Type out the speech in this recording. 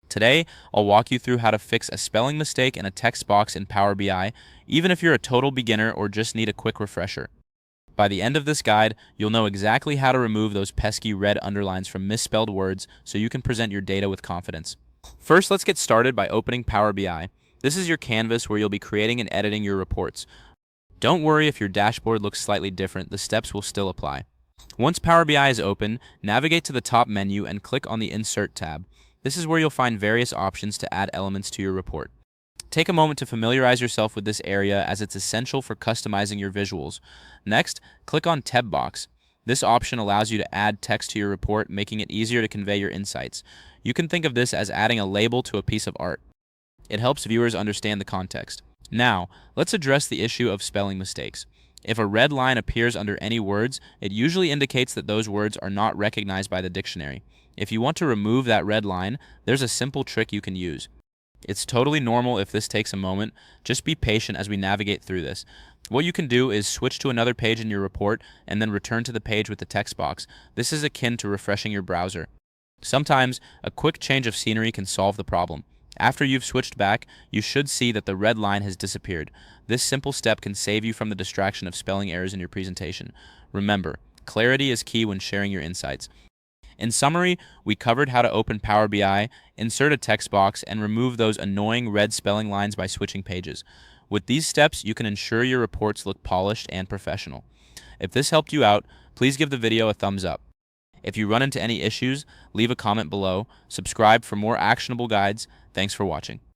Today, I'll walk you through how to fix a spelling mistake in a text box in Power BI, even if you're a total beginner or just need a quick refresher. By the end of this guide, you'll know exactly how to remove those pesky red underlines from misspelled words so you can present your data with confidence. First, let's get started by opening Power BI. This is your canvas where you'll be creating and editing your reports. Don't worry if your dashboard looks slightly different, the steps will still apply. Once Power BI is open, navigate to the top menu and click on the Insert tab. This is where you'll find various options to add elements to your report. Take a moment to familiarize yourself with this area as it's essential for customizing your visuals. Next, click on Textbox. This option allows you to add text to your report, making it easier to convey your insights. You can think of this as adding a label to a piece of art. It helps viewers understand the context. Now, let's address the issue of spelling mistakes. If a red line appears under any words, it usually indicates that those words are not recognized by the dictionary. If you want to remove that red line, there's a simple trick you can use. It's totally normal if this takes a moment. Just be patient as we navigate through this. What you can do is switch to another page in your report and then return to the page with the text box. This is akin to refreshing your browser. Sometimes, a quick change of scenery can solve the problem. After you've switched back, you should see that the red line has disappeared. This simple step can save you from the distraction of spelling errors in your presentation. Remember, clarity is key when sharing your insights. In summary, we covered how to open Power BI, insert a text box, and remove those annoying red spelling lines by switching pages. With these steps, you can ensure your reports look polished and professional. If this helped you out, please give the video a thumbs up. If you run into any issues, leave a comment below. Subscribe for more actionable guides. Thanks for watching.